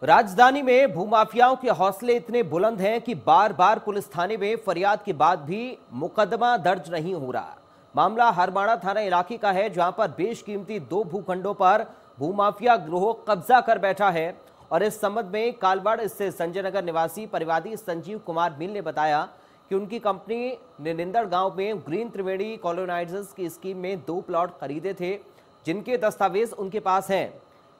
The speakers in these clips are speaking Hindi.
राजधानी में भूमाफियाओं के हौसले इतने बुलंद हैं कि बार बार पुलिस थाने में फरियाद के बाद भी मुकदमा दर्ज नहीं हो रहा। मामला हरमाड़ा थाना इलाके का है, जहां पर बेशकीमती 2 भूखंडों पर भूमाफिया गिरोह कब्जा कर बैठा है। और इस संबंध में कालवाड़ स्थित संजय नगर निवासी परिवादी संजीव कुमार मिल ने बताया कि उनकी कंपनी ने निंदड़ गांव में ग्रीन त्रिवेणी कॉलोनाइजर्स की स्कीम में 2 प्लॉट खरीदे थे, जिनके दस्तावेज उनके पास हैं,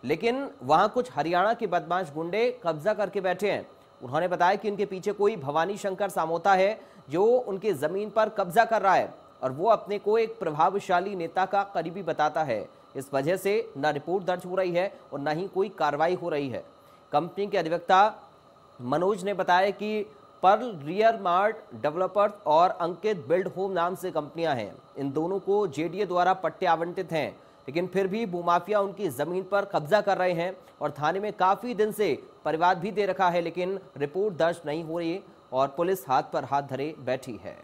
लेकिन वहां कुछ हरियाणा के बदमाश गुंडे कब्जा करके बैठे हैं। उन्होंने बताया कि उनके पीछे कोई भवानी शंकर सामोता है जो उनकी जमीन पर कब्जा कर रहा है और वो अपने को एक प्रभावशाली नेता का करीबी बताता है। इस वजह से न रिपोर्ट दर्ज हो रही है और न ही कोई कार्रवाई हो रही है। कंपनी के अधिवक्ता मनोज ने बताया कि पर्ल रियल मार्ट डेवलपर्स और अंकित बिल्ड होम नाम से कंपनियां हैं। इन दोनों को जेडीए द्वारा पट्टे आवंटित हैं, लेकिन फिर भी भूमाफिया उनकी जमीन पर कब्जा कर रहे हैं और थाने में काफी दिन से परिवाद भी दे रखा है, लेकिन रिपोर्ट दर्ज नहीं हो रही और पुलिस हाथ पर हाथ धरे बैठी है।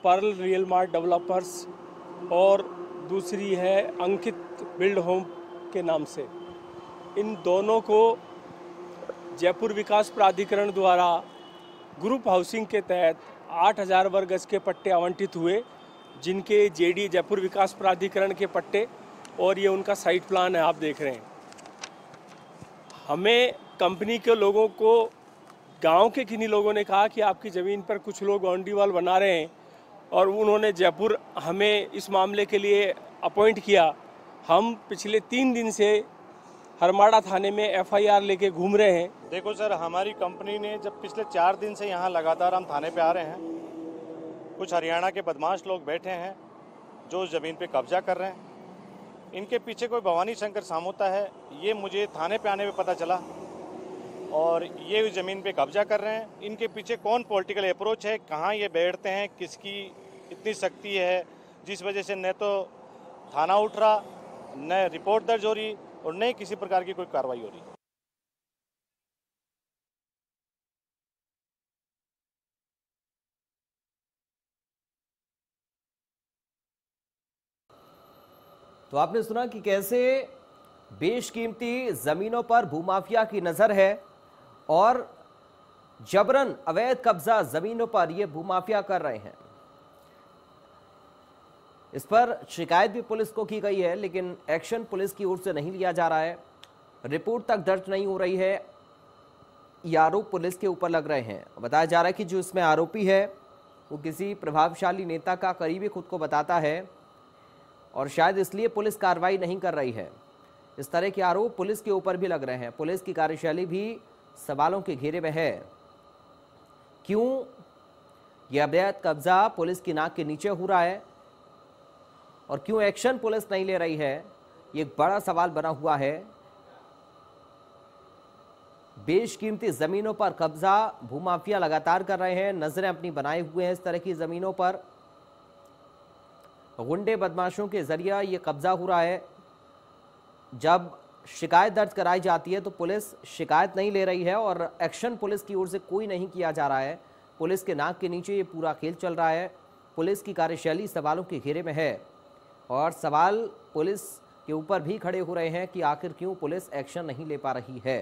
पर्ल रियल मार्ट डेवलपर्स और दूसरी है अंकित बिल्ड होम के नाम से, इन दोनों को जयपुर विकास प्राधिकरण द्वारा ग्रुप हाउसिंग के तहत 8000 वर्ग गज के पट्टे आवंटित हुए, जिनके जेडी जयपुर विकास प्राधिकरण के पट्टे और ये उनका साइट प्लान है, आप देख रहे हैं। हमें कंपनी के लोगों को गांव के किन्हीं लोगों ने कहा कि आपकी ज़मीन पर कुछ लोग बाउंड्री वॉल बना रहे हैं और उन्होंने जयपुर हमें इस मामले के लिए अपॉइंट किया। हम पिछले 3 दिन से हरमाड़ा थाने में एफआईआर लेके घूम रहे हैं। देखो सर, हमारी कंपनी ने जब पिछले 4 दिन से यहाँ लगातार हम थाने पे आ रहे हैं, कुछ हरियाणा के बदमाश लोग बैठे हैं जो ज़मीन पे कब्जा कर रहे हैं। इनके पीछे कोई भवानी शंकर सामोता है, ये मुझे थाने पे आने में पता चला, और ये ज़मीन पे कब्जा कर रहे हैं। इनके पीछे कौन पॉलिटिकल अप्रोच है, कहाँ ये बैठते हैं, किसकी इतनी शक्ति है, जिस वजह से न तो थाना उठ रहा, न रिपोर्ट दर्ज हो रही और न किसी प्रकार की कोई कार्रवाई हो रही। तो आपने सुना कि कैसे बेशकीमती जमीनों पर भूमाफिया की नजर है और जबरन अवैध कब्जा जमीनों पर यह भूमाफिया कर रहे हैं। इस पर शिकायत भी पुलिस को की गई है, लेकिन एक्शन पुलिस की ओर से नहीं लिया जा रहा है, रिपोर्ट तक दर्ज नहीं हो रही है। ये आरोप पुलिस के ऊपर लग रहे हैं। बताया जा रहा है कि जो इसमें आरोपी है वो किसी प्रभावशाली नेता का करीबी खुद को बताता है और शायद इसलिए पुलिस कार्रवाई नहीं कर रही है। इस तरह के आरोप पुलिस के ऊपर भी लग रहे हैं। पुलिस की कार्यशैली भी सवालों के घेरे में है। क्यों यह अवैध कब्जा पुलिस की नाक के नीचे हो रहा है और क्यों एक्शन पुलिस नहीं ले रही है, ये एक बड़ा सवाल बना हुआ है। बेशकीमती जमीनों पर कब्जा भूमाफिया लगातार कर रहे हैं, नजरें अपनी बनाए हुए हैं इस तरह की जमीनों पर। गुंडे बदमाशों के जरिए ये कब्जा हो रहा है। जब शिकायत दर्ज कराई जाती है तो पुलिस शिकायत नहीं ले रही है और एक्शन पुलिस की ओर से कोई नहीं किया जा रहा है। पुलिस के नाक के नीचे ये पूरा खेल चल रहा है। पुलिस की कार्यशैली सवालों के घेरे में है और सवाल पुलिस के ऊपर भी खड़े हो रहे हैं कि आखिर क्यों पुलिस एक्शन नहीं ले पा रही है।